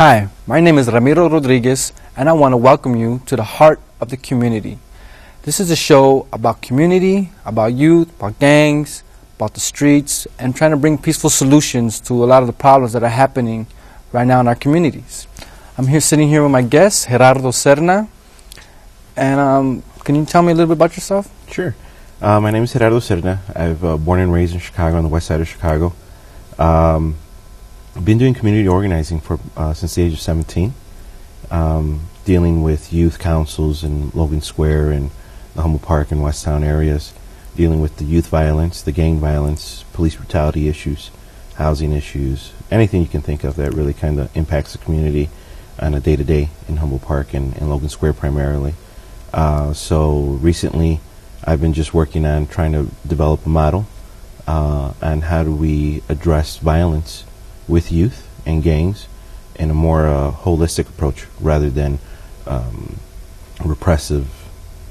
Hi, my name is Ramiro Rodriguez, and I want to welcome you to the heart of the community. This is a show about community, about youth, about gangs, about the streets, and trying to bring peaceful solutions to a lot of the problems that are happening right now in our communities. I'm sitting here with my guest, Gerardo Serna, and can you tell me a little bit about yourself? Sure. My name is Gerardo Serna. I've born and raised in Chicago, on the west side of Chicago. I've been doing community organizing for since the age of 17, dealing with youth councils in Logan Square and the Humboldt Park and Westtown areas, dealing with the youth violence, the gang violence, police brutality issues, housing issues, anything you can think of that really kind of impacts the community on a day-to-day in Humboldt Park and Logan Square primarily. So recently I've been just working on trying to develop a model on how do we address violence with youth and gangs in a more holistic approach rather than repressive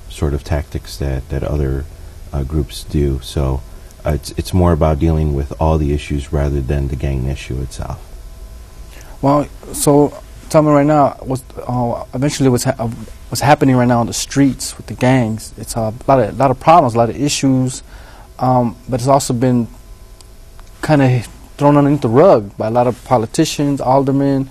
sort of tactics that other groups do. So it's more about dealing with all the issues rather than the gang issue itself. Well, so tell me right now, what's happening right now on the streets with the gangs? It's a lot of problems, a lot of issues, but it's also been kind of thrown underneath the rug by a lot of politicians, aldermen,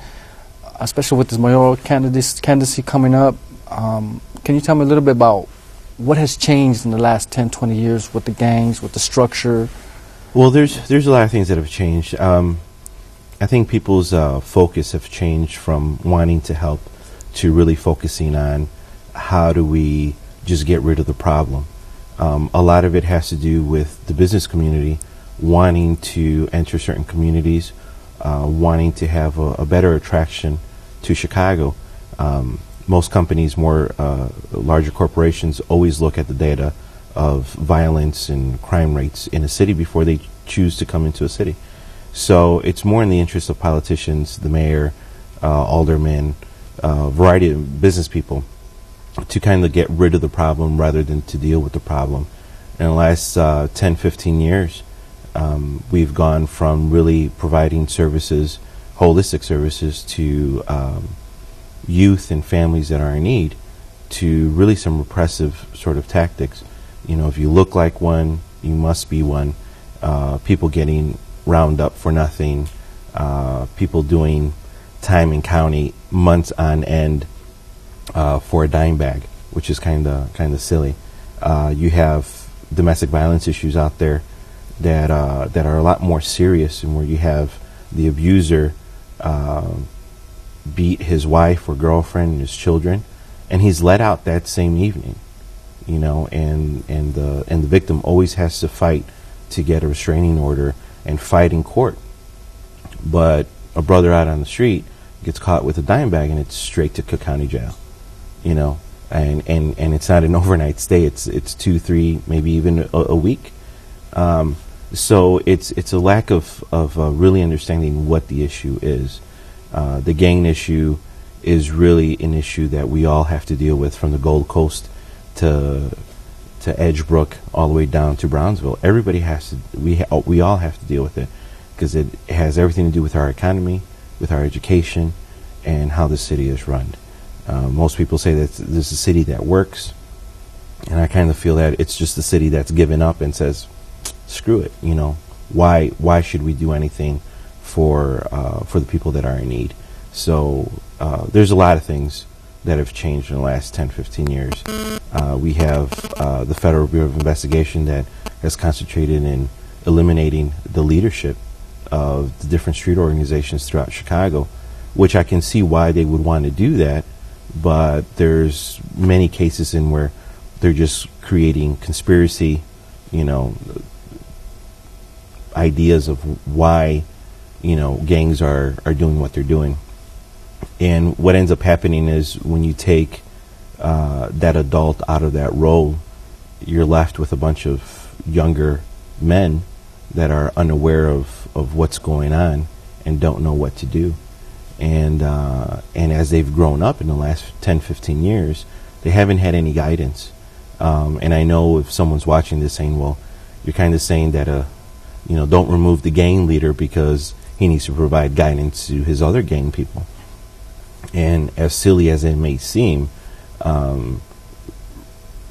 especially with this mayoral candidacy coming up. Can you tell me a little bit about what has changed in the last 10, 20 years with the gangs, with the structure? Well, there's a lot of things that have changed. I think people's focus have changed from wanting to help to really focusing on how do we just get rid of the problem. A lot of it has to do with the business community wanting to enter certain communities, wanting to have a better attraction to Chicago. Most companies, larger corporations, always look at the data of violence and crime rates in a city before they choose to come into a city. So it's more in the interest of politicians, the mayor, aldermen, a variety of business people to kind of get rid of the problem rather than to deal with the problem. In the last 10, 15 years, we've gone from really providing services, holistic services to youth and families that are in need, to really some repressive sort of tactics. You know, if you look like one, you must be one. People getting round up for nothing, people doing time in county months on end for a dime bag, which is kind of silly. You have domestic violence issues out there that are a lot more serious, and where you have the abuser beat his wife or girlfriend and his children, and he's let out that same evening, you know, and the victim always has to fight to get a restraining order and fight in court. But a brother out on the street gets caught with a dime bag and it's straight to Cook County Jail, you know, and it's not an overnight stay. It's 2, 3, maybe even a week. So it's a lack of really understanding what the issue is. The gang issue is really an issue that we all have to deal with, from the Gold Coast to Edgebrook all the way down to Brownsville. Everybody has to. We all have to deal with it because it has everything to do with our economy, with our education, and how the city is run. Most people say that this is a city that works, and I kind of feel that it's just a city that's given up and says, screw it, you know, why should we do anything for the people that are in need? So there's a lot of things that have changed in the last 10, 15 years. We have the Federal Bureau of Investigation that has concentrated in eliminating the leadership of the different street organizations throughout Chicago, which I can see why they would want to do that, but there's many cases in where they're just creating conspiracy, you know, ideas of why, you know, gangs are doing what they're doing. And what ends up happening is when you take that adult out of that role, you're left with a bunch of younger men that are unaware of what's going on and don't know what to do. And as they've grown up in the last 10, 15 years, they haven't had any guidance. And I know if someone's watching this saying, well, you're kind of saying that you know, don't remove the gang leader because he needs to provide guidance to his other gang people. And as silly as it may seem,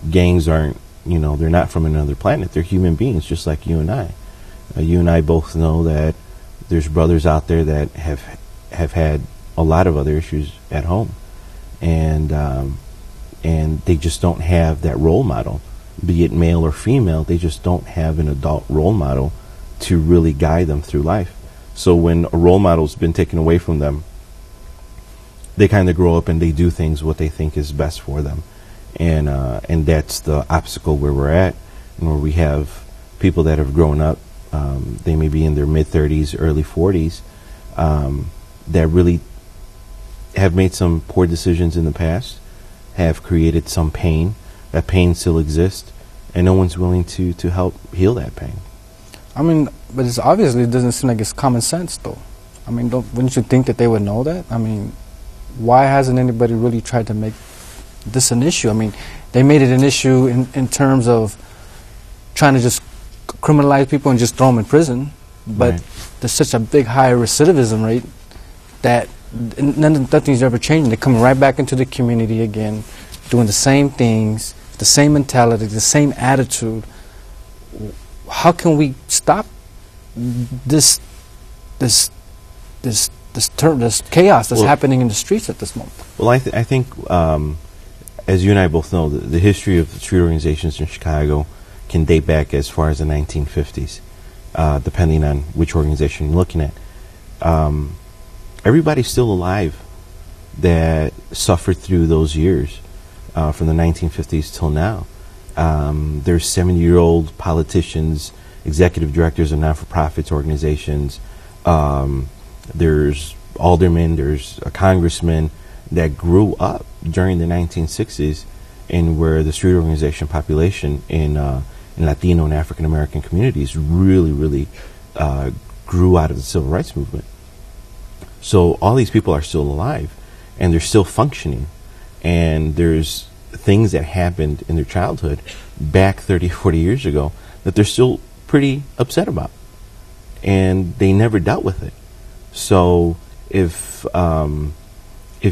gangs aren't, they're not from another planet. They're human beings just like you and I. You and I both know that there's brothers out there that have had a lot of other issues at home, and they just don't have that role model, be it male or female. They just don't have an adult role model to really guide them through life. So when a role model's been taken away from them, they kind of grow up and they do things what they think is best for them, and that's the obstacle where we're at, and where we have people that have grown up. They may be in their mid-30s, early 40s, that really have made some poor decisions in the past, have created some pain. That pain still exists, and no one's willing to help heal that pain. I mean, but it's obviously, it doesn't seem like it's common sense, though. I mean, wouldn't you think that they would know that? I mean, why hasn't anybody really tried to make this an issue? I mean, they made it an issue in terms of trying to just criminalize people and just throw them in prison, but Right. there's such a big high recidivism rate that nothing's ever changing. They're coming right back into the community again, doing the same things, the same mentality, the same attitude. How can we stop this chaos that's happening in the streets at this moment? Well, I think, as you and I both know, the history of the street organizations in Chicago can date back as far as the 1950s, depending on which organization you're looking at. Everybody's still alive that suffered through those years, from the 1950s till now. There's 70-year-old politicians, executive directors of non-for-profits organizations. There's aldermen, there's a congressman that grew up during the 1960s, and where the street organization population in Latino and African American communities really grew out of the civil rights movement. So all these people are still alive, and they're still functioning, and there's things that happened in their childhood back 30, 40 years ago that they're still pretty upset about, and they never dealt with it. So if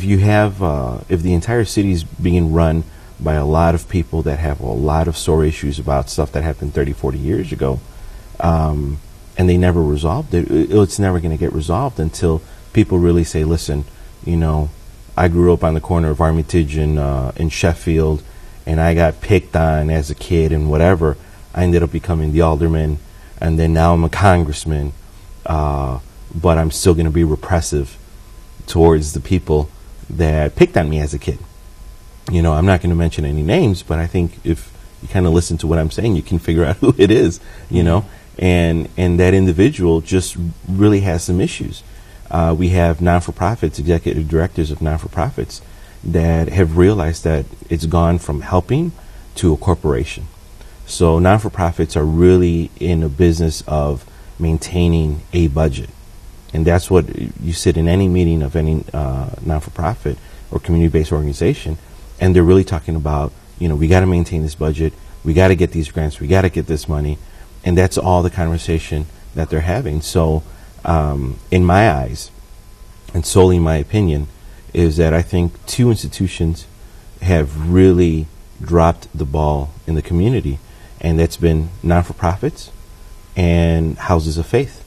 you have if the entire city is being run by a lot of people that have a lot of sore issues about stuff that happened 30, 40 years ago, and they never resolved it, it's never going to get resolved until people really say, listen, I grew up on the corner of Armitage in Sheffield, and I got picked on as a kid and whatever. I ended up becoming the alderman, and then now I'm a congressman, but I'm still going to be repressive towards the people that picked on me as a kid. I'm not going to mention any names, but I think if you kind of listen to what I'm saying, you can figure out who it is, and that individual just really has some issues. We have non-for-profits, executive directors of non-for-profits that have realized that it's gone from helping to a corporation. So non-for-profits are really in a business of maintaining a budget. And that's what you sit in any meeting of any non-for-profit or community-based organization, and they're really talking about, we got to maintain this budget, we got to get these grants, we got to get this money, and that's all the conversation that they're having. So in my eyes, and solely my opinion, is that I think two institutions have really dropped the ball in the community, and that's been non-for-profits and houses of faith.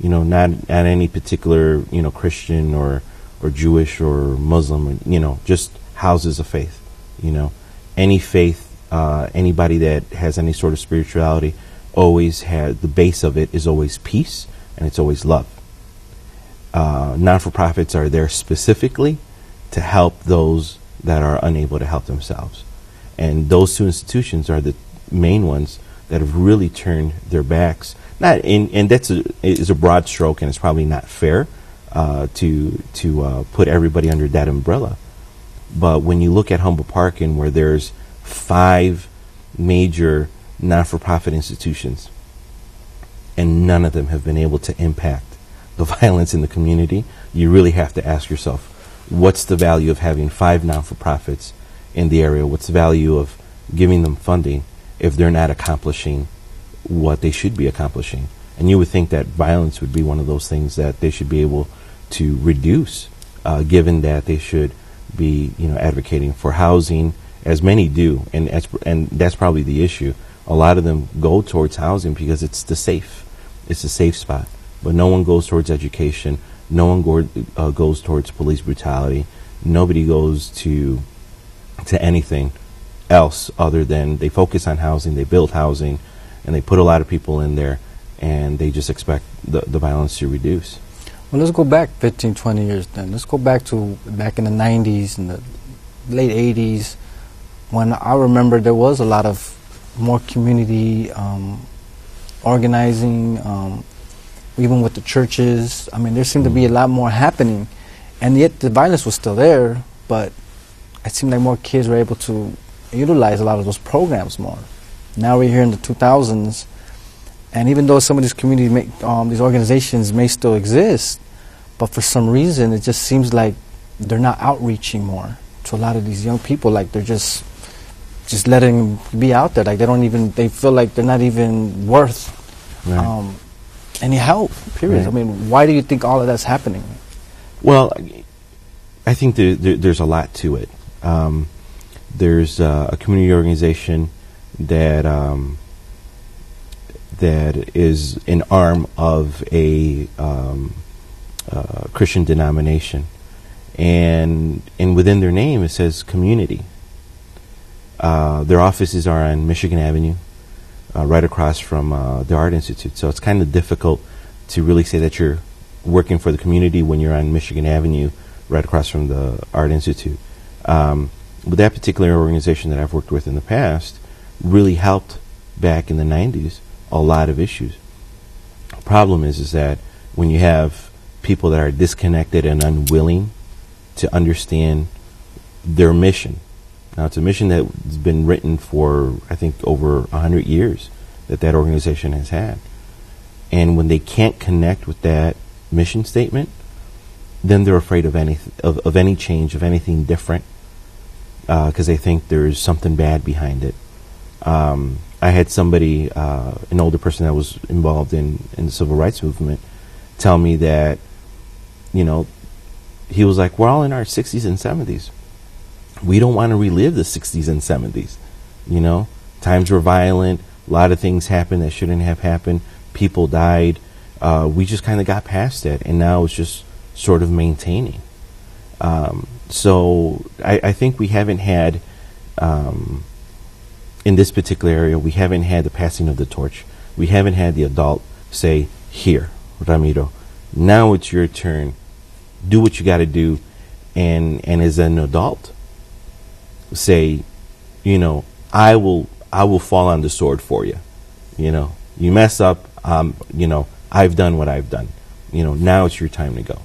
Not any particular, Christian or Jewish or Muslim, just houses of faith. Any faith, anybody that has any sort of spirituality always had, the base of it is always peace, and it's always love. Non-for-profits are there specifically to help those that are unable to help themselves. And those two institutions are the main ones that have really turned their backs. And that's is a broad stroke, and it's probably not fair to put everybody under that umbrella. But when you look at Humboldt Park, and where there's 5 major non-for-profit institutions, and none of them have been able to impact the violence in the community, you really have to ask yourself, what's the value of having 5 non-for-profits in the area? What's the value of giving them funding if they're not accomplishing what they should be accomplishing? And you would think that violence would be one of those things that they should be able to reduce given that they should be, advocating for housing, as many do, and that's probably the issue. A lot of them go towards housing because it's the safe spot, but no one goes towards education. No one goes towards police brutality. Nobody goes to anything else other than they focus on housing, they build housing, and they put a lot of people in there, and they just expect the violence to reduce. Well, let's go back 15, 20 years then. Let's go back in the 90s and the late 80s, when I remember there was a lot of more community organizing, even with the churches. I mean, there seemed to be a lot more happening, and yet the violence was still there, but it seemed like more kids were able to utilize a lot of those programs more. Now we're here in the 2000s, and even though some of these community, these organizations may still exist, but for some reason it just seems like they're not outreaching more to a lot of these young people. Like they're just letting them be out there. Like they feel like they're not even worth any help, period. Right. I mean, why do you think all of that's happening? Well, I think there's a lot to it. There's a community organization that is an arm of a Christian denomination, and within their name it says community. Their offices are on Michigan Avenue, right across from the Art Institute. So it's kind of difficult to really say that you're working for the community when you're on Michigan Avenue, right across from the Art Institute. But that particular organization that I've worked with in the past really helped back in the 90s a lot of issues. The problem is that when you have people that are disconnected and unwilling to understand their mission. Now, it's a mission that's been written for, I think, over 100 years that organization has had. And when they can't connect with that mission statement, then they're afraid of any change, of anything different, because they think there's something bad behind it. I had somebody, an older person that was involved in the civil rights movement, tell me that, he was like, we're all in our 60s and 70s. We don't want to relive the 60s and 70s. Times were violent. A lot of things happened that shouldn't have happened. People died. We just kind of got past that, and now it's just sort of maintaining. So I think we haven't had, in this particular area, we haven't had the passing of the torch. We haven't had the adult say, here, Ramiro, now it's your turn. Do what you got to do. And as an adult, say, I will fall on the sword for you. You mess up, I've done what I've done. Now it's your time to go.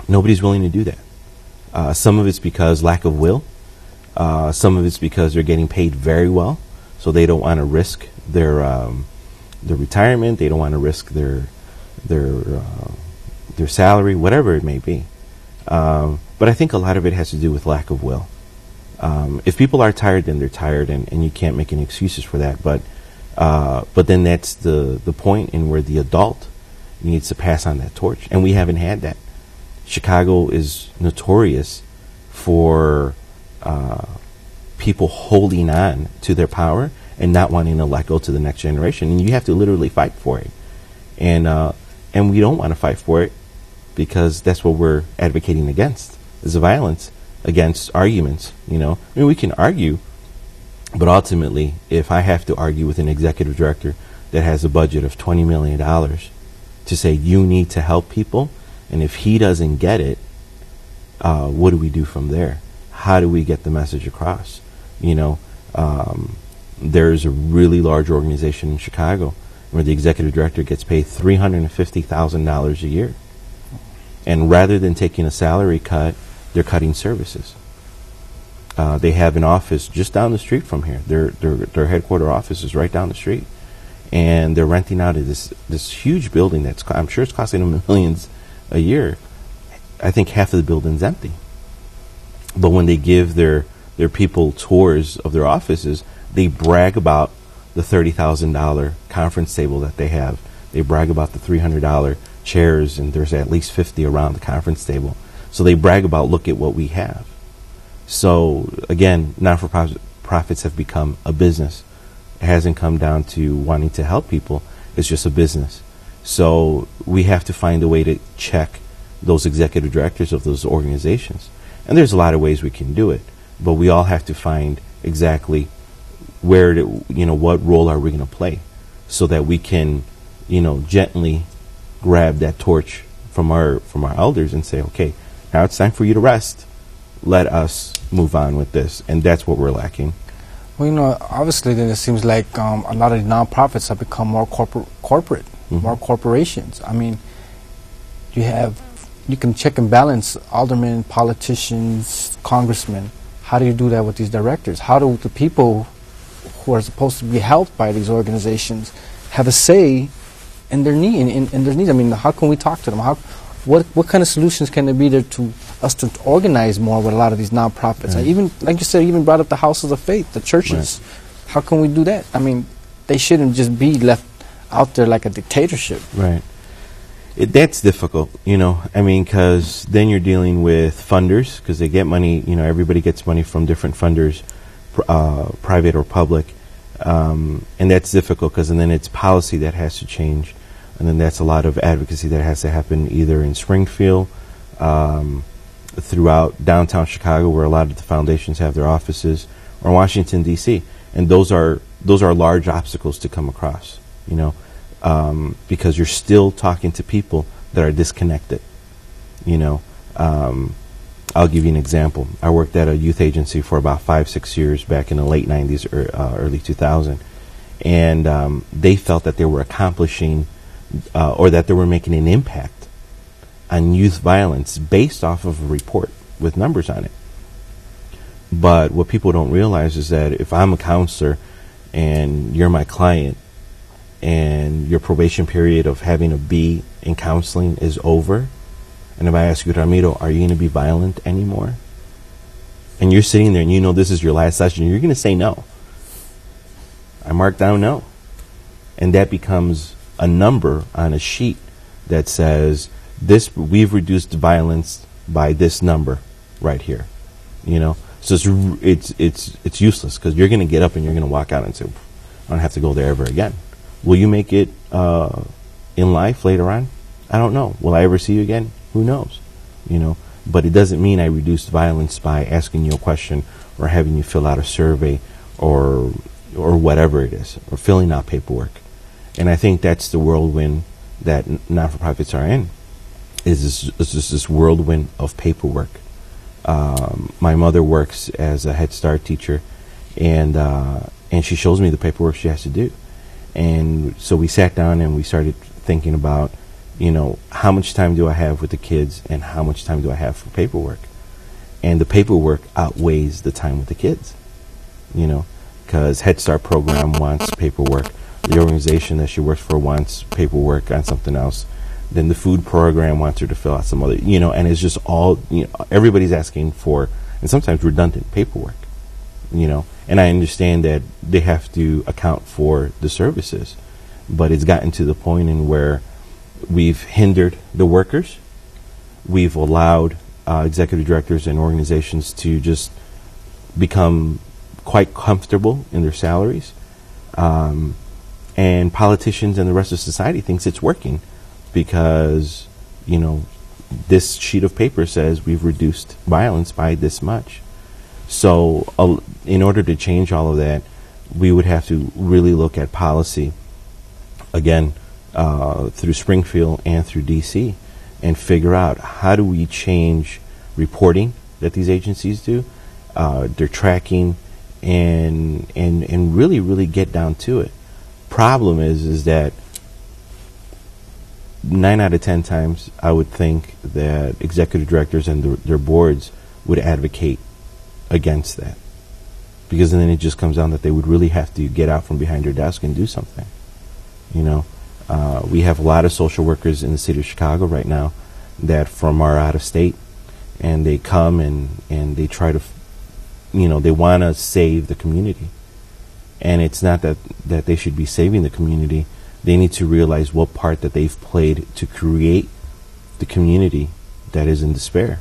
Nobody's willing to do that. Some of it's because lack of will. Some of it's because they're getting paid very well, so they don't want to risk their retirement. They don't want to risk their salary, whatever it may be. But I think a lot of it has to do with lack of will. If people are tired, then they're tired, and you can't make any excuses for that. But then that's the point in where the adult needs to pass on that torch, and we haven't had that. Chicago is notorious for people holding on to their power and not wanting to let go to the next generation, and you have to literally fight for it. And we don't want to fight for it because that's what we're advocating against, is the violence against arguments. We can argue, but ultimately, if I have to argue with an executive director that has a budget of $20 million to say you need to help people, and if he doesn't get it, what do we do from there? How do we get the message across? There's a really large organization in Chicago where the executive director gets paid $350,000 a year. And rather than taking a salary cut, they're cutting services. They have an office just down the street from here. Their headquarter office is right down the street. And they're renting out this huge building that's, I'm sure it's costing them millions a year. I think half of the building's empty. But when they give their people tours of their offices, they brag about the $30,000 conference table that they have. They brag about the $300 chairs, and there's at least 50 around the conference table. So they brag about, look at what we have. So again, not-for-profits have become a business. It hasn't come down to wanting to help people. It's just a business. So we have to find a way to check those executive directors of those organizations. And there's a lot of ways we can do it, but we all have to find exactly where to, what role are we going to play, so that we can, gently grab that torch from our elders and say, okay, now it's time for you to rest. Let us move on with this. And that's what we're lacking. Well, obviously then it seems like a lot of the nonprofits have become more corporate, more corporations. I mean, you can check and balance aldermen, politicians, congressmen. How do you do that with these directors? How do the people who are supposed to be helped by these organizations have a say in their needs? I mean, how can we talk to them? What kind of solutions can there be there to us to organize more with a lot of these nonprofits? And even, like you said, even brought up the houses of faith, the churches. Right. How can we do that? I mean, they shouldn't just be left out there like a dictatorship. Right. That's difficult, I mean, because then you're dealing with funders, because they get money, everybody gets money from different funders, private or public, and that's difficult, because then it's policy that has to change, and then that's a lot of advocacy that has to happen either in Springfield, throughout downtown Chicago, where a lot of the foundations have their offices, or Washington, D.C., and those are large obstacles to come across, because you're still talking to people that are disconnected. I'll give you an example. I worked at a youth agency for about 5-6 years back in the late 90s or early 2000, and they felt that they were accomplishing or that they were making an impact on youth violence based off of a report with numbers on it. But what people don't realize is that if I'm a counselor and you're my client, and your probation period of having a B in counseling is over, and if I ask you, Ramiro, are you going to be violent anymore? And you're sitting there and this is your last session, you're going to say no. I mark down no. And that becomes a number on a sheet that says, we've reduced violence by this number right here. So it's useless, because you're going to get up and you're going to walk out and say, I don't have to go there ever again. Will you make it in life later on? I don't know. Will I ever see you again? Who knows? But it doesn't mean I reduced violence by asking you a question or having you fill out a survey or whatever it is, or filling out paperwork. And I think that's the whirlwind that not-for-profits are in, is this whirlwind of paperwork. My mother works as a Head Start teacher, and she shows me the paperwork she has to do. And so we sat down and we started thinking about, how much time do I have with the kids and how much time do I have for paperwork? And the paperwork outweighs the time with the kids, because Head Start program wants paperwork. The organization that she works for wants paperwork on something else. Then the food program wants her to fill out some other, and it's just all, everybody's asking for, and sometimes redundant paperwork, And I understand that they have to account for the services, but it's gotten to the point in where we've hindered the workers. We've allowed executive directors and organizations to just become quite comfortable in their salaries. And politicians and the rest of society thinks it's working because, this sheet of paper says we've reduced violence by this much. So in order to change all of that, we would have to really look at policy, again, through Springfield and through D.C., and figure out how do we change reporting that these agencies do, their tracking, and really, really get down to it. Problem is that 9 out of 10 times I would think that executive directors and their boards would advocate against that, because then it just comes down that they would really have to get out from behind their desk and do something. We have a lot of social workers in the city of Chicago right now that are out of state, and they come and they try to, they want to save the community. And it's not that they should be saving the community, They need to realize what part that they've played to create the community that is in despair.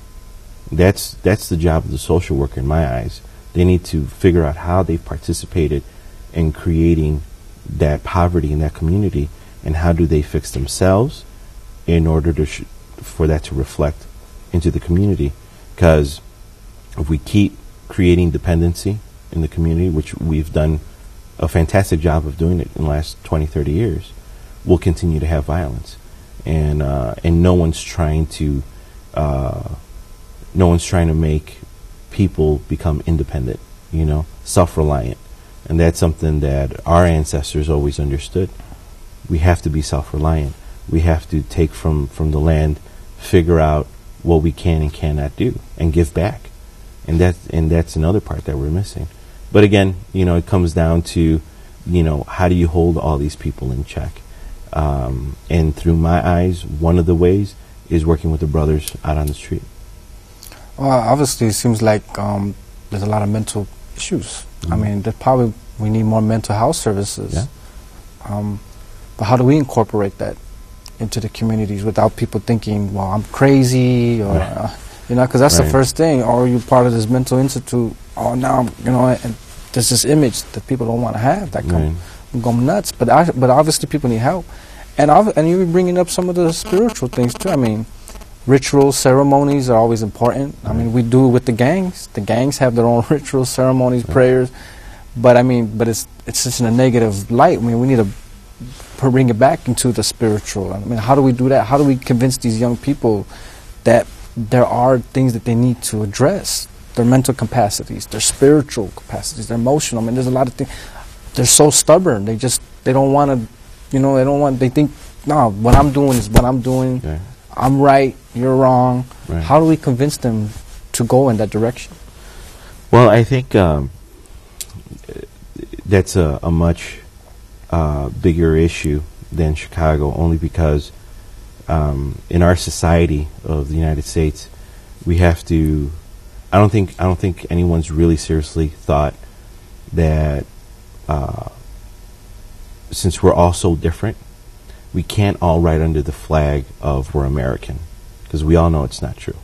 That's the job of the social worker in my eyes. They need to figure out how they've participated in creating that poverty in that community, and how do they fix themselves in order to for that to reflect into the community. Because if we keep creating dependency in the community, which we've done a fantastic job of doing it in the last 20, 30 years, we'll continue to have violence. And no one's trying to make people become independent, self-reliant. And that's something that our ancestors always understood. We have to be self-reliant. We have to take from the land, figure out what we can and cannot do, and give back. And that's another part that we're missing. But again, it comes down to, how do you hold all these people in check? And through my eyes, one of the ways is working with the brothers out on the street. Well, obviously, it seems like there's a lot of mental issues. I mean, we need more mental health services. Yeah. But how do we incorporate that into the communities without people thinking, well, I'm crazy, or because that's the first thing. Or you're part of this mental institute. Oh, now and there's this image that people don't want to have that go nuts. But obviously, people need help, and you were bringing up some of the spiritual things too. I mean, rituals, ceremonies are always important. I mean, we do it with the gangs. The gangs have their own rituals, ceremonies, prayers. But it's just in a negative light. I mean, we need to bring it back into the spiritual. I mean, how do we do that? How do we convince these young people that there are things that they need to address? Their mental capacities, their spiritual capacities, their emotional. I mean, there's a lot of things. They're so stubborn. They don't want to, they think, no, what I'm doing is what I'm doing. Yeah. I'm right, you're wrong. Right. How do we convince them to go in that direction? Well, I think that's a much bigger issue than Chicago, only because in our society of the United States, we have to. I don't think anyone's really seriously thought that since we're all so different, we can't all ride under the flag of we're American, because we all know it's not true.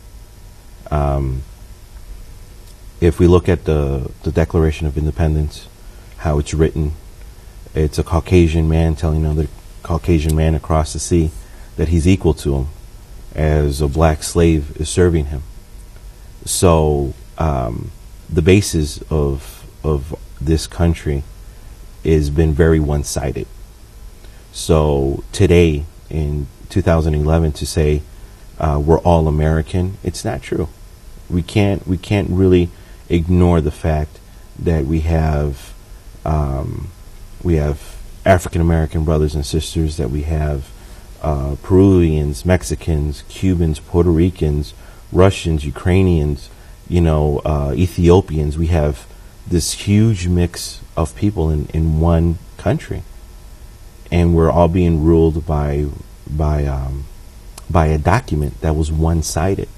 If we look at the Declaration of Independence, how it's written, it's a Caucasian man telling another Caucasian man across the sea that he's equal to him, as a black slave is serving him. So the basis of this country has been very one-sided. So today, in 2011, to say we're all American, it's not true. We can't really ignore the fact that we have African American brothers and sisters, that we have Peruvians, Mexicans, Cubans, Puerto Ricans, Russians, Ukrainians, Ethiopians. We have this huge mix of people in one country, and we're all being ruled by a document that was one-sided,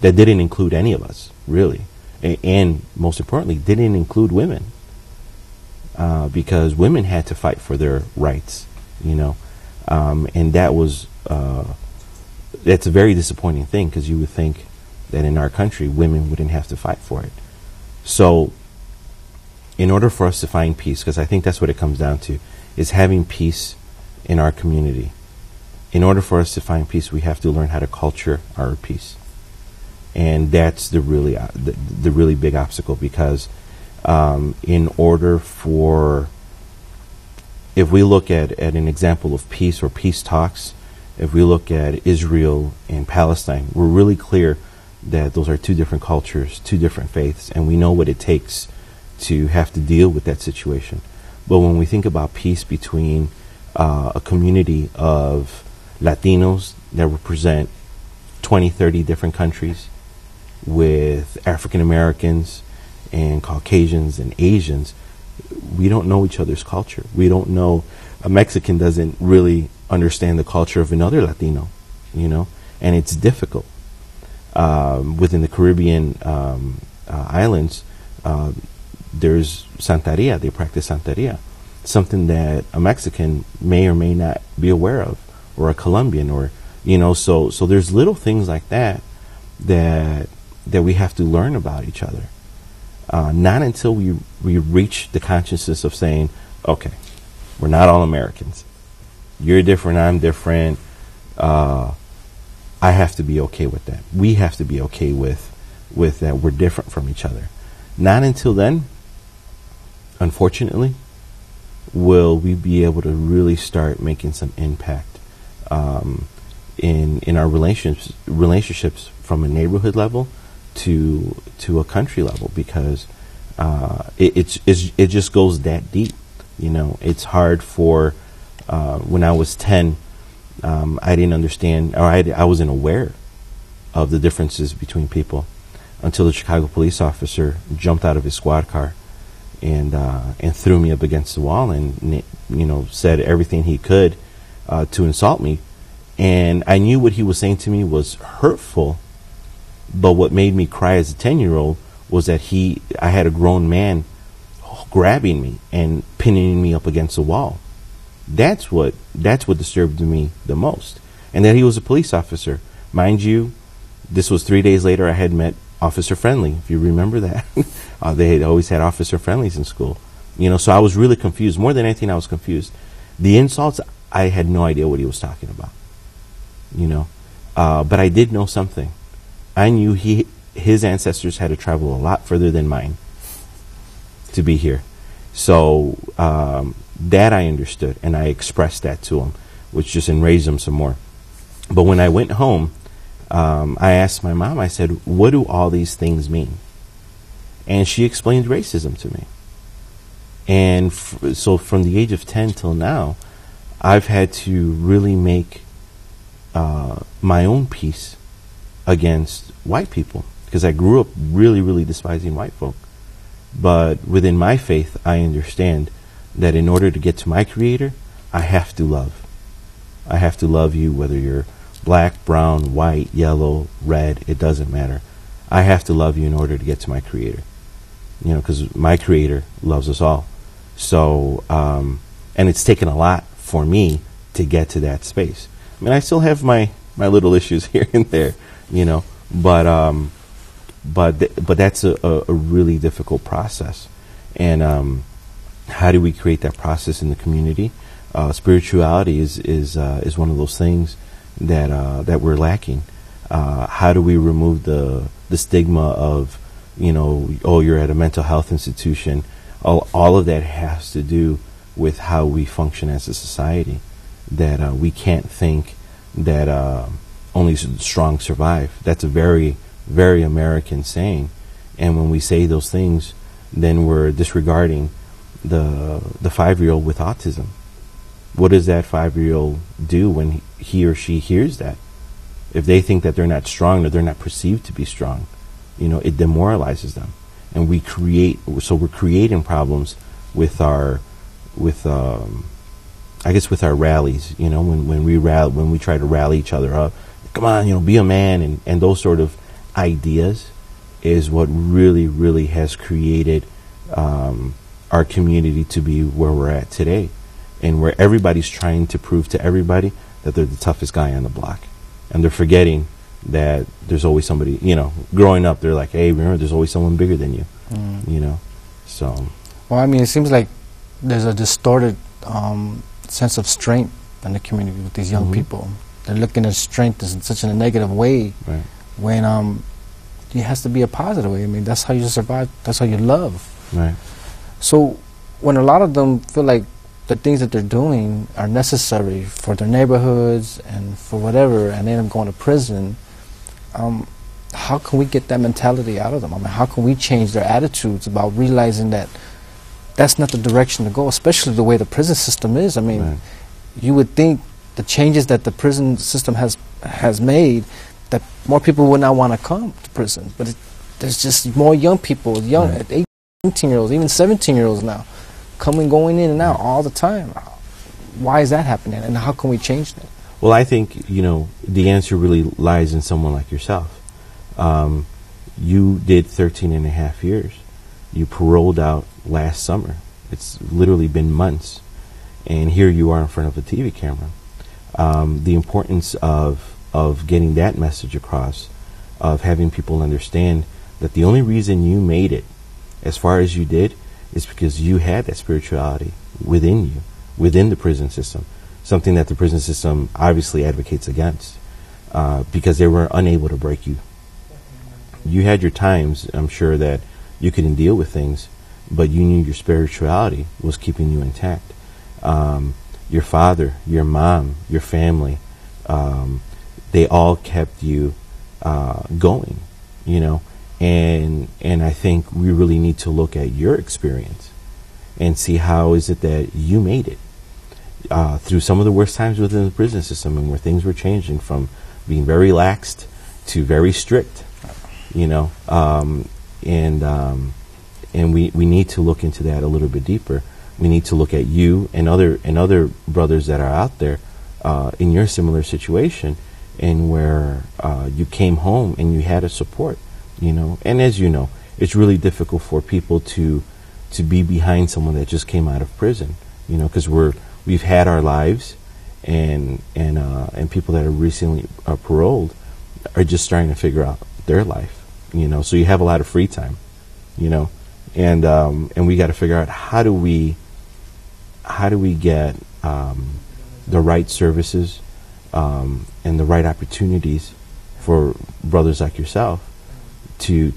that didn't include any of us, really, and most importantly, didn't include women, because women had to fight for their rights, and that's a very disappointing thing, because you would think that in our country women wouldn't have to fight for it. So in order for us to find peace, because I think that's what it comes down to, is having peace in our community. In order for us to find peace, we have to learn how to culture our peace, and that's the really big obstacle. Because in order for, if we look at an example of peace or peace talks, if we look at Israel and Palestine, we're really clear that those are two different cultures, two different faiths, and we know what it takes to have to deal with that situation. But when we think about peace between a community of Latinos that represent 20, 30 different countries, with African Americans and Caucasians and Asians, we don't know each other's culture. We don't know, a Mexican doesn't really understand the culture of another Latino, and it's difficult. Within the Caribbean islands, there's Santeria. They practice Santeria, something that a Mexican may or may not be aware of, or a Colombian, or you know. So there's little things like that we have to learn about each other. Not until we reach the consciousness of saying, okay, we're not all Americans. You're different, I'm different. I have to be okay with that. We have to be okay with that we're different from each other. Not until then, unfortunately, will we be able to really start making some impact in our relationships from a neighborhood level to a country level, because it just goes that deep. You know, it's hard for when I was 10, I didn't understand, or I wasn't aware of the differences between people until the Chicago police officer jumped out of his squad car and threw me up against the wall and said everything he could to insult me. And I knew what he was saying to me was hurtful, but what made me cry as a 10-year-old was that I had a grown man grabbing me and pinning me up against the wall. That's what disturbed me the most. And that he was a police officer. Mind you, this was 3 days later I had met Officer Friendly, if you remember that. They had always had Officer Friendlies in school. So I was really confused. More than anything, I was confused. The insults, I had no idea what he was talking about. But I did know something. I knew his ancestors had to travel a lot further than mine to be here. So that I understood, and I expressed that to him, which just enraged him some more. But when I went home, I asked my mom, I said, what do all these things mean? And she explained racism to me. And so from the age of 10 till now, I've had to really make my own peace against white people, because I grew up really, really despising white folk. But within my faith, I understand that in order to get to my Creator, I have to love. I have to love you, whether you're black, brown, white, yellow, red, it doesn't matter. I have to love you in order to get to my Creator. Because my Creator loves us all. So, and it's taken a lot for me to get to that space. I mean, I still have my little issues here and there, but that's a really difficult process. And how do we create that process in the community? Spirituality is one of those things that we're lacking. How do we remove the stigma of, oh, you're at a mental health institution? All of that has to do with how we function as a society. That we can't think that only strong survive. That's a very, very American saying. And when we say those things, then we're disregarding the 5-year-old with autism. What does that 5-year-old do when he or she hears that? If they think that they're not strong or they're not perceived to be strong, it demoralizes them. And we're creating problems with our rallies, when we try to rally each other up, come on, be a man, and those sort of ideas is what really, really has created our community to be where we're at today, and where everybody's trying to prove to everybody that they're the toughest guy on the block, and they're forgetting that there's always somebody, growing up, they're like, hey, remember, there's always someone bigger than you, so. Well, I mean, it seems like there's a distorted sense of strength in the community with these young people. They're looking at strength as in such a negative way, right, when it has to be a positive way. I mean, that's how you survive, that's how you love. Right. So when a lot of them feel like the things that they're doing are necessary for their neighborhoods and for whatever, and they end up going to prison, how can we get that mentality out of them? I mean, how can we change their attitudes about realizing that that's not the direction to go, especially the way the prison system is? I mean, right, you would think the changes that the prison system has made, that more people would not want to come to prison. But there's just more young people, right, 18-year-olds, even 17-year-olds now, going in and out all the time. Why is that happening, and how can we change that? Well, I think, the answer really lies in someone like yourself. You did 13 and a half years. You paroled out last summer. It's literally been months. And here you are in front of a TV camera. The importance of getting that message across, of having people understand that the only reason you made it as far as you did is because you had that spirituality within you, within the prison system, something that the prison system obviously advocates against, because they were unable to break you. You had your times, I'm sure, that you couldn't deal with things, but you knew your spirituality was keeping you intact. Your father, your mom, your family, they all kept you going, you know. And I think we really need to look at your experience and see how is it that you made it through some of the worst times within the prison system, and where things were changing from being very laxed to very strict, you know. And we need to look into that a little bit deeper. We need to look at you and other brothers that are out there in your similar situation, and where you came home and you had a support, you know. And as you know, it's really difficult for people to be behind someone that just came out of prison, you know, because we've had our lives, and people that are recently paroled are just starting to figure out their life, you know. So you have a lot of free time, you know, and we got to figure out how do we get the right services and the right opportunities for brothers like yourself to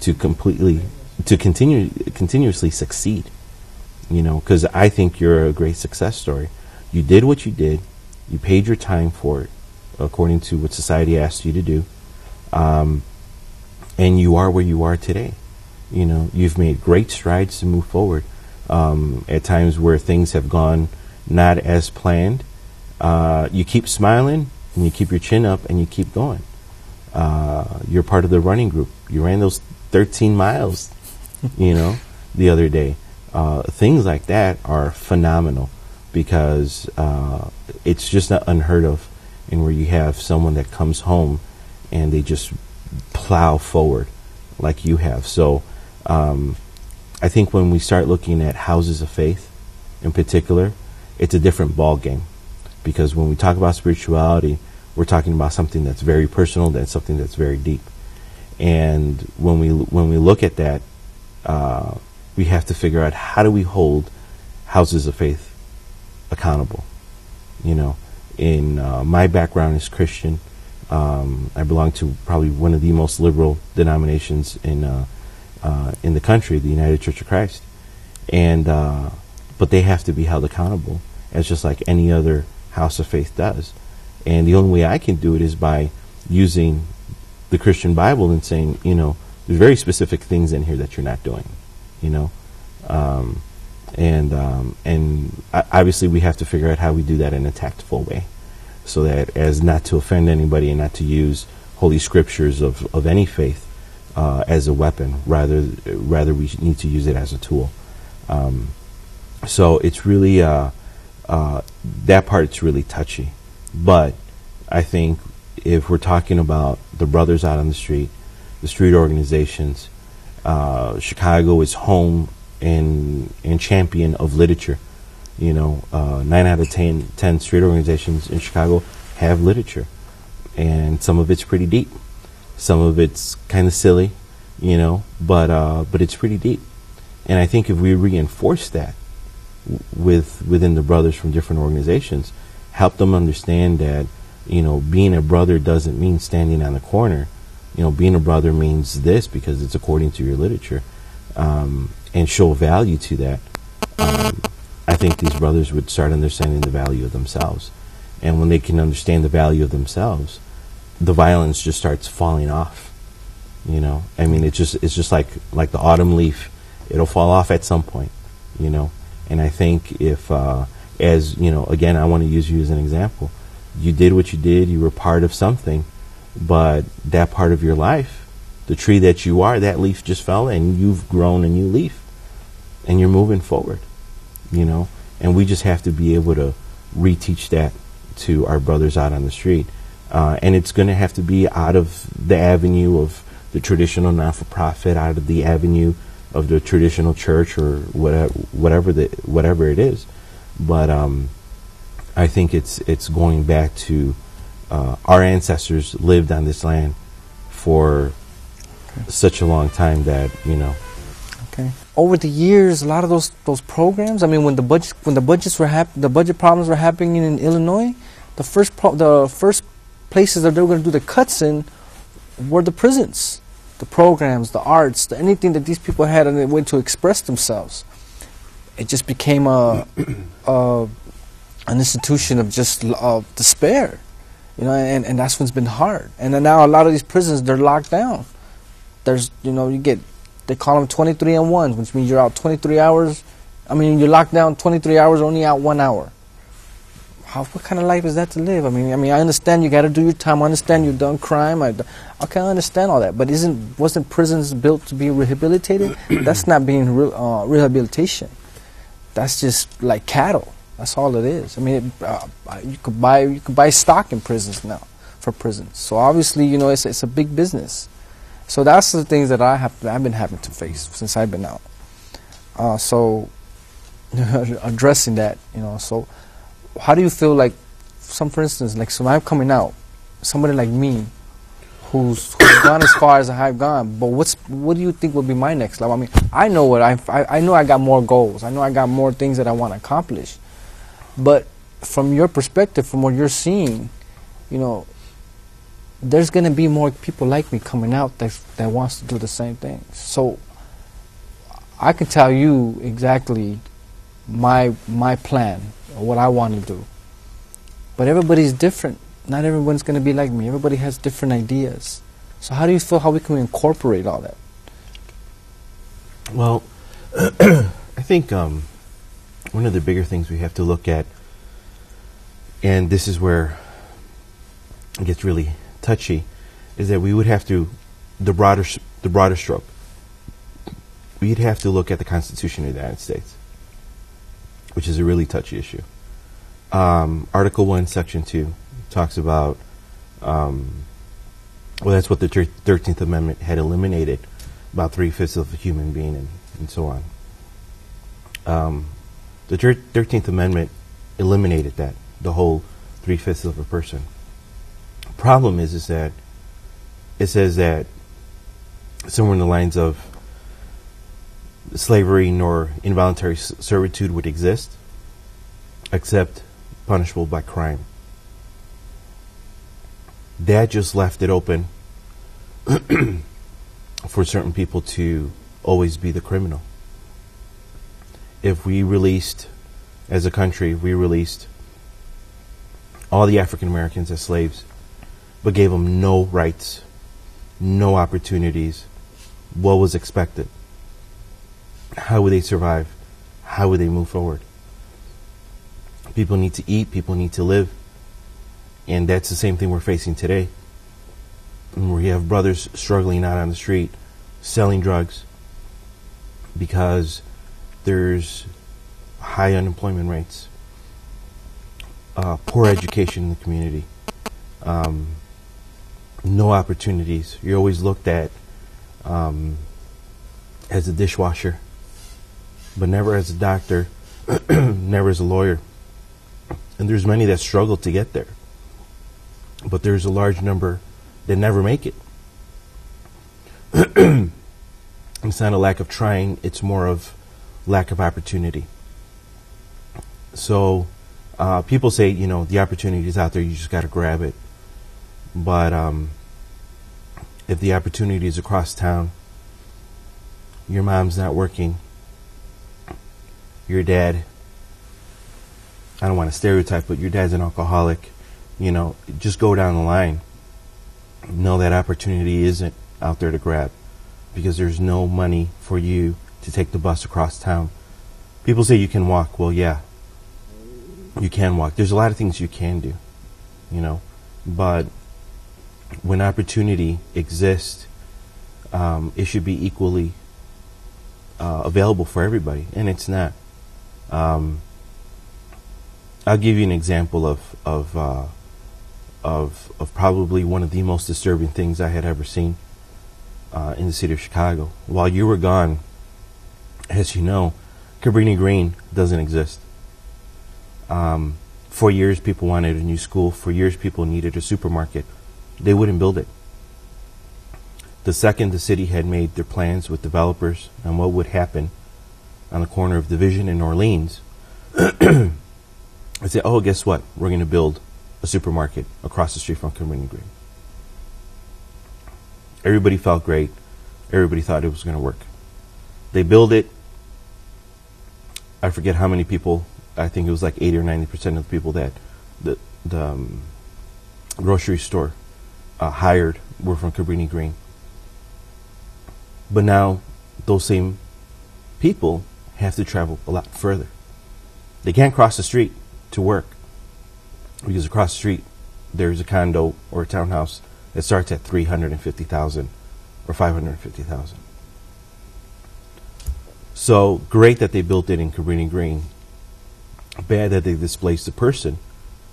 continuously succeed, you know, because I think you're a great success story. You did what you did, you paid your time for it according to what society asked you to do, and you are where you are today. You know, you've made great strides to move forward. At times where things have gone not as planned, you keep smiling and you keep your chin up and you keep going. You're part of the running group. You ran those 13 miles, you know, the other day. Things like that are phenomenal, because it's just not unheard of, and where you have someone that comes home and they just plow forward like you have. So I think when we start looking at houses of faith in particular, it's a different ball game, because when we talk about spirituality, we're talking about something that's very personal, that's something that's very deep. And when we look at that, we have to figure out, how do we hold houses of faith accountable? You know, in my background is Christian. I belong to probably one of the most liberal denominations in the country, the United Church of Christ, and but they have to be held accountable, as just like any other house of faith does. And the only way I can do it is by using the Christian Bible and saying, you know, there's very specific things in here that you're not doing, you know, and obviously we have to figure out how we do that in a tactful way, so that as not to offend anybody and not to use holy scriptures of any faith as a weapon. Rather we need to use it as a tool. So it's really that part's really touchy. But I think if we're talking about the brothers out on the street organizations, Chicago is home and champion of literature. You know, 9 out of 10 street organizations in Chicago have literature, and some of it's pretty deep. Some of it's kind of silly, you know, but it's pretty deep. And I think if we reinforce that within the brothers from different organizations, help them understand that, you know, being a brother doesn't mean standing on the corner. You know, being a brother means this because it's according to your literature, and show value to that. I think these brothers would start understanding the value of themselves. And when they can understand the value of themselves, the violence just starts falling off. You know, I mean, it's just like the autumn leaf. It'll fall off at some point, you know. And I think if, as, you know, again, I want to use you as an example. You did what you did. You were part of something. But that part of your life, the tree that you are, that leaf just fell, and you've grown a new leaf. And you're moving forward, you know. And we just have to be able to reteach that to our brothers out on the street. And it's going to have to be out of the avenue of the traditional not-for-profit, out of the avenue the traditional church or whatever it is. But I think it's going back to our ancestors lived on this land for such a long time that, you know. Okay. Over the years, a lot of those programs. I mean, when the budget problems were happening in Illinois, the first places that they were going to do the cuts in were the prisons, the programs, the arts, anything that these people had and a way to express themselves. It just became an institution of just despair, you know, and that's what's been hard. And then now a lot of these prisons, they're locked down. There's, you know, they call them 23-on-1s, which means you're out 23 hours. I mean, you're locked down 23 hours, only out 1 hour. What kind of life is that to live? I mean, I understand you got to do your time. I understand you've done crime. I understand all that. But wasn't prisons built to be rehabilitated? That's not being rehabilitation. That's just like cattle. That's all it is. I mean, you could buy stock in prisons now for prisons. So obviously, you know, it's a big business. So that's the things that I've been having to face since I've been out. So addressing that, you know. So how do you feel like, for instance, like, so I'm coming out, somebody like me, who's gone as far as I've gone, but what do you think would be my next level? I mean, I know I know I got more goals. I know I got more things that I want to accomplish. But from your perspective, from what you're seeing, you know, there's going to be more people like me coming out that wants to do the same things. So I can tell you exactly my plan, or what I want to do. But everybody's different. Not everyone's going to be like me. Everybody has different ideas. So how do you feel how we can incorporate all that? Well, I think one of the bigger things we have to look at, and this is where it gets really touchy, is that we would have to, the broader stroke, we'd have to look at the Constitution of the United States, which is a really touchy issue. Article 1, Section 2 talks about, well, that's what the 13th Amendment had eliminated, about 3/5 of a human being and so on. The 13th Amendment eliminated that, the whole 3/5 of a person. Problem is that it says that somewhere in the lines of slavery nor involuntary servitude would exist, except punishable by crime. That just left it open for certain people to always be the criminal. If we released, as a country, we released all the African Americans as slaves, but gave them no rights, no opportunities, what was expected? How would they survive? How would they move forward? People need to eat, people need to live, and that's the same thing we're facing today. We have brothers struggling out on the street, selling drugs, because there's high unemployment rates, poor education in the community, no opportunities. You're always looked at as a dishwasher, but never as a doctor, never as a lawyer. And there's many that struggle to get there, but there's a large number that never make it. It's not a lack of trying, it's more of lack of opportunity. So people say, you know, the opportunity is out there, you just got to grab it. But if the opportunity is across town, your mom's not working, your dad, I don't want to stereotype, but your dad's an alcoholic, you know, just go down the line. No, that opportunity isn't out there to grab, because there's no money for you to take the bus across town. People say you can walk. Well, yeah, you can walk. There's a lot of things you can do, you know, but when opportunity exists, it should be equally available for everybody, and it's not. I'll give you an example of probably one of the most disturbing things I had ever seen in the city of Chicago. While you were gone, as you know, Cabrini Green doesn't exist. For years, people wanted a new school. For years, people needed a supermarket. They wouldn't build it. The second the city had made their plans with developers on what would happen on the corner of Division and Orleans, I said, oh, guess what? We're going to build a supermarket across the street from Cabrini Green. Everybody felt great. Everybody thought it was going to work. They build it. I forget how many people. I think it was like 80 or 90% of the people that the grocery store hired were from Cabrini Green. But now those same people have to travel a lot further. They can't cross the street to work because across the street there's a condo or a townhouse that starts at $350,000 or $550,000. So great that they built it in Cabrini Green. Bad that they displaced the person.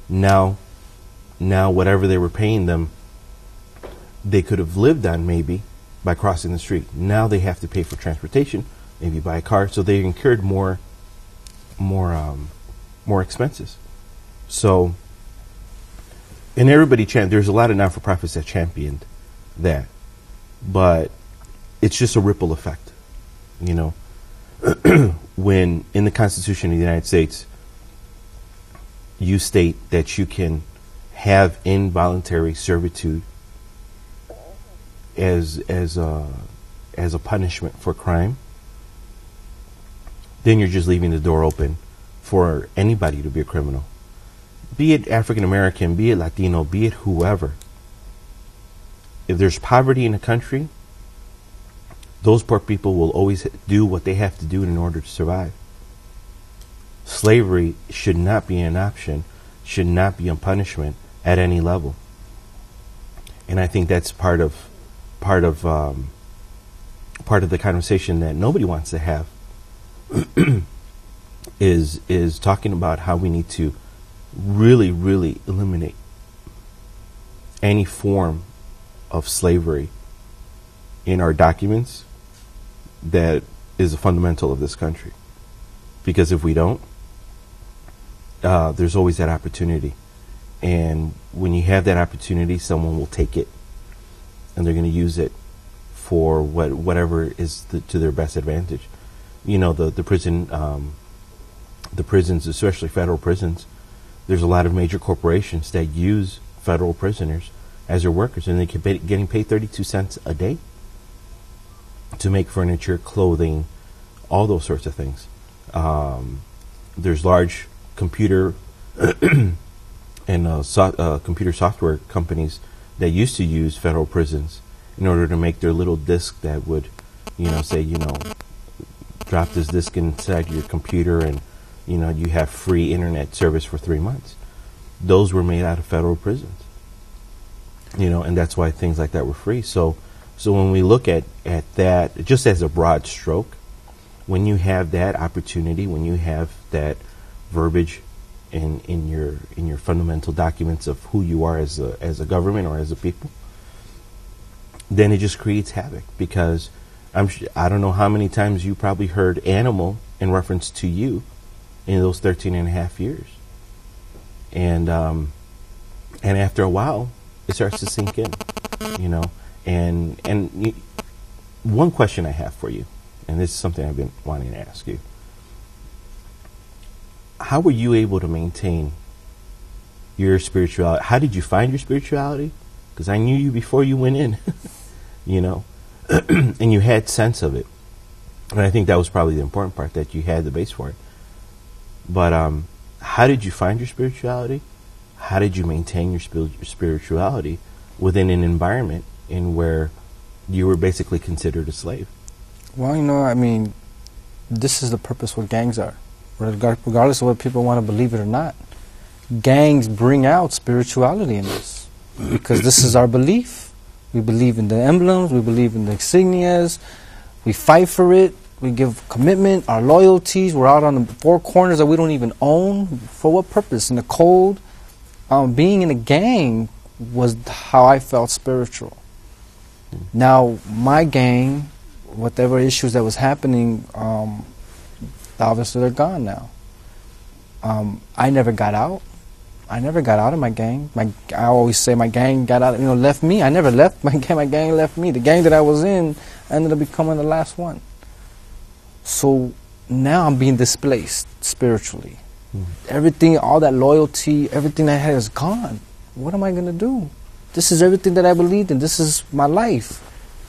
Now whatever they were paying them, they could have lived on maybe by crossing the street. Now they have to pay for transportation, maybe buy a car, so they incurred more expenses. So, and everybody there's a lot of not-for-profits that championed that, but it's just a ripple effect, you know. When in the Constitution of the United States you state that you can have involuntary servitude as a punishment for crime, then you're just leaving the door open for anybody to be a criminal. Be it African American, be it Latino, be it whoever. If there's poverty in a country, those poor people will always do what they have to do in order to survive. Slavery should not be an option, should not be a punishment at any level. And I think that's part of the conversation that nobody wants to have is talking about how we need to really, really eliminate any form of slavery in our documents that is a fundamental of this country. Because if we don't, there's always that opportunity. And when you have that opportunity, someone will take it. And they're going to use it for whatever is to their best advantage. You know, the prisons, especially federal prisons, there's a lot of major corporations that use federal prisoners as their workers, and they're getting paid 32 cents a day to make furniture, clothing, all those sorts of things. There's large computer and computer software companies that used to use federal prisons in order to make their little disk that would, say, drop this disk inside your computer and, you have free internet service for 3 months. Those were made out of federal prisons, and that's why things like that were free. So when we look at that, just as a broad stroke, when you have that opportunity, when you have that verbiage in your fundamental documents of who you are as a government or as a people, then it just creates havoc. Because I don't know how many times you probably heard animal in reference to you in those 13 and a half years. And after a while, it starts to sink in, And one question I have for you, and this is something I've been wanting to ask you. How were you able to maintain your spirituality? How did you find your spirituality? Because I knew you before you went in, and you had sense of it. And I think that was probably the important part, that you had the base for it. But how did you find your spirituality? How did you maintain your spirituality within an environment in where you were basically considered a slave? Well, this is the purpose what gangs are. Regardless of what people want to believe it or not, gangs bring out spirituality in us, because this is our belief. We believe in the emblems, we believe in the insignias, we fight for it, we give commitment, our loyalties, we're out on the four corners that we don't even own. For what purpose? In the cold. Being in a gang was how I felt spiritual. Now, my gang whatever issues that was happening, obviously they're gone now. I never got out. I never got out of my gang. I always say my gang got out, left me. I never left my gang. My gang left me. The gang that I was in ended up becoming the last one. So now I'm being displaced spiritually. Everything, all that loyalty, everything I had is gone. What am I going to do? This is everything that I believed in. This is my life.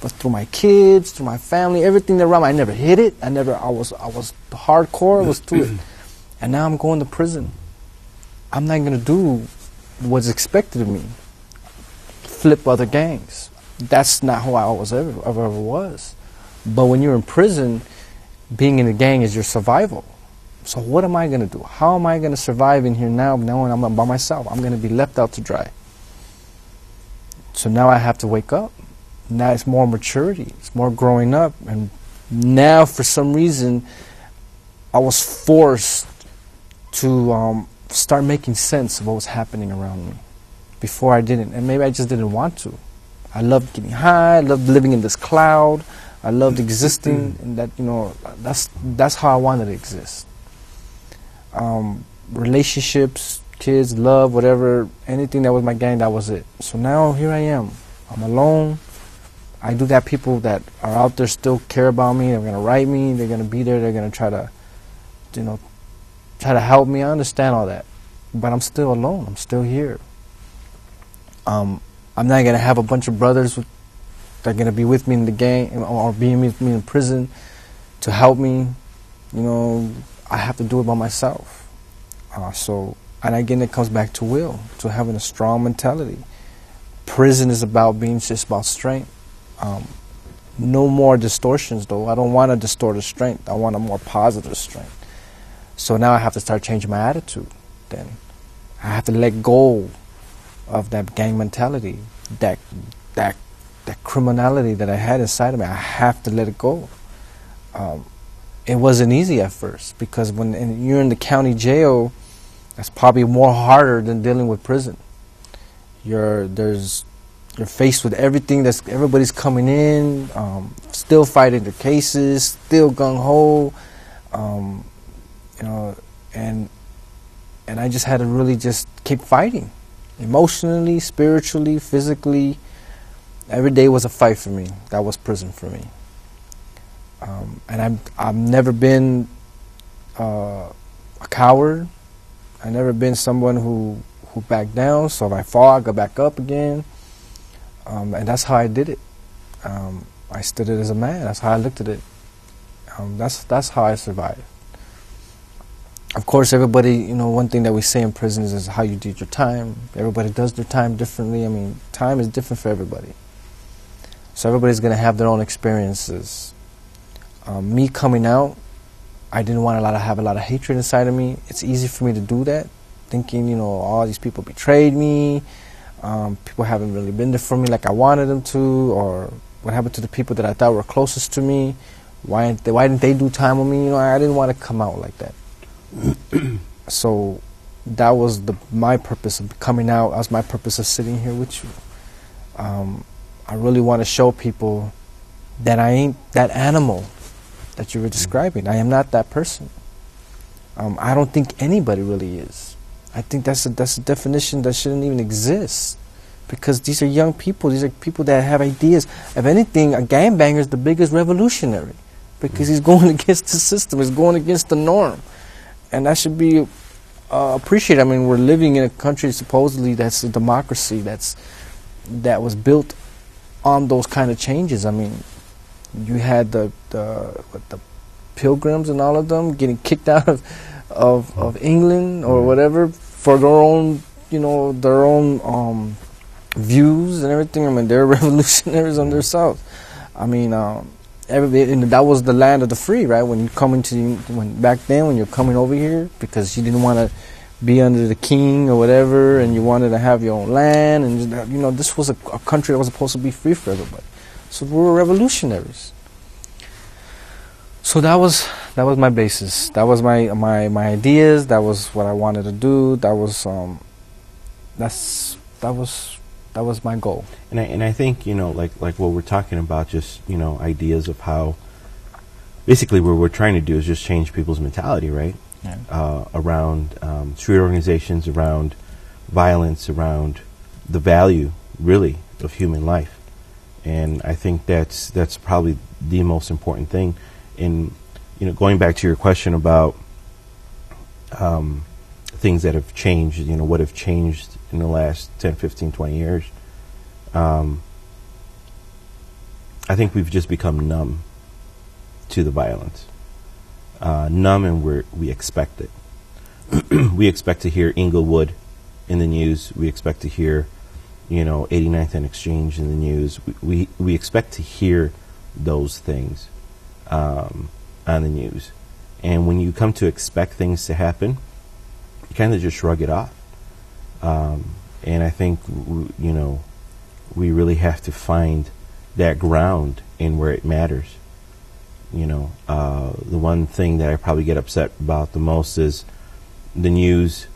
But through my kids, through my family, everything around me, I never hid it. I was hardcore. I was through it. And now I'm going to prison. I'm not going to do what's expected of me. Flip other gangs. That's not who I ever was. But when you're in prison, being in a gang is your survival. So what am I going to do? How am I going to survive in here now knowing I'm by myself? I'm going to be left out to dry. So now I have to wake up. Now it's more maturity. It's more growing up. And now for some reason, I was forced to start making sense of what was happening around me. Before I didn't. And maybe I just didn't want to. I loved getting high. I loved living in this cloud. I loved existing. And that, that's how I wanted to exist. Relationships, kids, love, whatever, anything that was my gang, that was it. So now here I am. I'm alone. I do got people that are out there still care about me. They're going to write me. They're going to be there. They're going to try to help me. I understand all that. But I'm still alone. I'm still here. I'm not going to have a bunch of brothers that are going to be with me in the gang or being with me in prison to help me. I have to do it by myself. And again, it comes back to will, to having a strong mentality. Prison is just about strength. No more distortions, though. I don't want a distorted strength. I want a more positive strength. So now I have to start changing my attitude. Then I have to let go of that gang mentality, that criminality that I had inside of me. I have to let it go. It wasn't easy at first, because when you're in the county jail, that's probably more harder than dealing with prison. You're faced with everything. Everybody's coming in, still fighting their cases, still gung ho, and I just had to really just keep fighting, emotionally, spiritually, physically. Every day was a fight for me. That was prison for me. And I've never been a coward. I've never been someone who backed down. So if I fall, I go back up again. And that's how I did it. I stood it as a man. That's how I looked at it. That's how I survived. Of course, everybody, one thing that we say in prisons is how you did your time. Everybody does their time differently. I mean, time is different for everybody. So everybody's going to have their own experiences. Me coming out, I didn't want to have a lot of hatred inside of me. It's easy for me to do that, thinking, all these people betrayed me. People haven't really been there for me like I wanted them to, or what happened to the people that I thought were closest to me? Why didn't they do time with me? I didn't want to come out like that. So that was my purpose of coming out. That was my purpose of sitting here with you. I really want to show people that I ain't that animal that you were describing. I am not that person. I don't think anybody really is. I think that's a definition that shouldn't even exist, because these are young people. These are people that have ideas. If anything, a gangbanger is the biggest revolutionary, because he's going against the system. He's going against the norm, and that should be appreciated. I mean, we're living in a country supposedly that's a democracy that was built on those kind of changes. I mean, you had the Pilgrims and all of them getting kicked out of England or whatever for their own views and everything. I mean, they're revolutionaries on themselves. I mean, that was the land of the free, right? When back then when you're coming over here because you didn't want to be under the king or whatever, and you wanted to have your own land, and this was a country that was supposed to be free for everybody. So we were revolutionaries. So that was my basis. That was my ideas. That was what I wanted to do. That was that was my goal. And I think, like what we're talking about, just, ideas of how, basically what we're trying to do is just change people's mentality, right? Yeah. Around street organizations, around violence, around the value, really, of human life. And I think that's probably the most important thing. In, going back to your question about things that have changed, what have changed in the last 10, 15, 20 years, I think we've just become numb to the violence. Numb, and we expect it. We expect to hear Inglewood in the news. We expect to hear, 89th and Exchange in the news. We expect to hear those things on the news. And when you come to expect things to happen, you kind of just shrug it off. And I think, we really have to find that ground in where it matters. The one thing that I probably get upset about the most is the news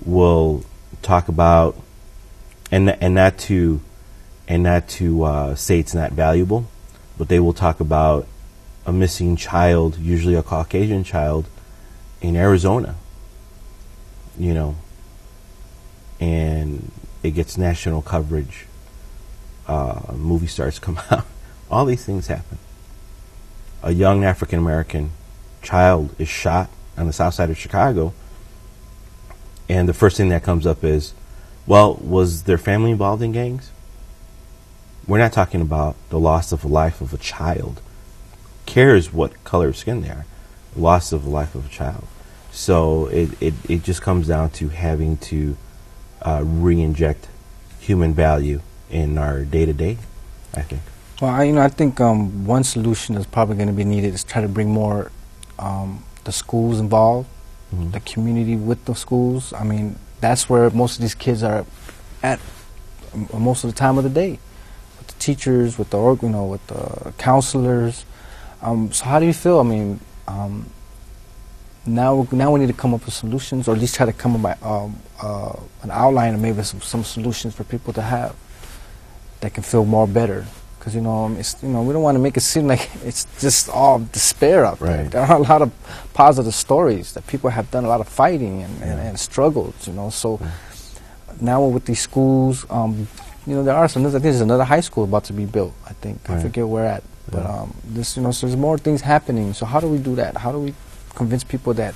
will talk about, and not to say it's not valuable, but they will talk about a missing child, usually a Caucasian child, in Arizona. And it gets national coverage. Movie stars come out. All these things happen. A young African American child is shot on the south side of Chicago, and the first thing that comes up is, well, was their family involved in gangs? We're not talking about the loss of a life of a child. Cares what color of skin they are. Loss of the life of a child. So it just comes down to having to re-inject human value in our day-to-day, I think. Well, I think one solution that's probably going to be needed is try to bring more the schools involved, the community with the schools. I mean, that's where most of these kids are at most of the time of the day, with the teachers, with the with the counselors. So how do you feel? I mean, now we need to come up with solutions, or at least try to come up with an outline and maybe some solutions for people to have that can feel more better. Because it's we don't want to make it seem like it's just all despair out there. Right. There are a lot of positive stories that people have done a lot of fighting and struggled. So now with these schools, there are some. I think there's another high school about to be built. I think I forget where at, but this so there's more things happening. So how do we do that? How do we convince people that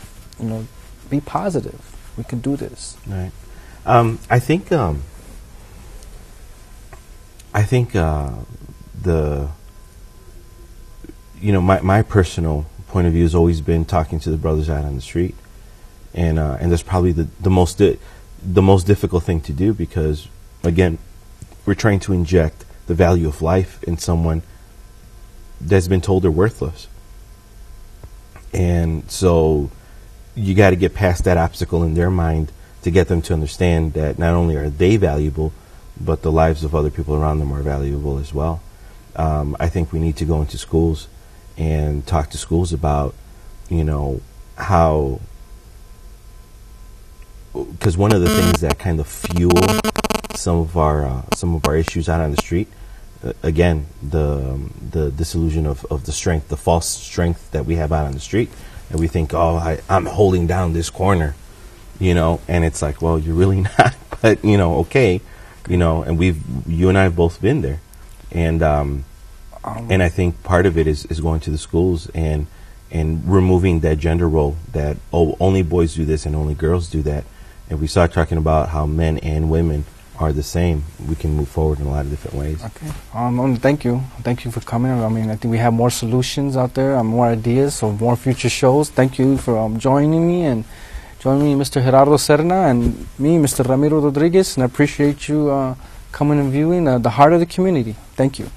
be positive? We can do this. Right. I think my personal point of view has always been talking to the brothers out on the street, and that's probably the most difficult thing to do, because again, we're trying to inject the value of life in someone that's been told they're worthless, and so you got to get past that obstacle in their mind to get them to understand that not only are they valuable, but the lives of other people around them are valuable as well. I think we need to go into schools and talk to schools about, how, because one of the things that kind of fuel some of our issues out on the street, again, the disillusion of the strength, the false strength that we have out on the street, and we think, I'm holding down this corner, and it's like, well, you're really not, but okay. And you and I have both been there, and I think part of it is going to the schools and removing that gender role that only boys do this and only girls do that. If we start talking about how men and women are the same, we can move forward in a lot of different ways. Okay. Thank you for coming. I mean, I think we have more solutions out there, more ideas, so more future shows. Thank you for joining me, Mr. Gerardo Serna, and me, Mr. Ramiro Rodriguez, and I appreciate you coming and viewing The Heart of the Community. Thank you.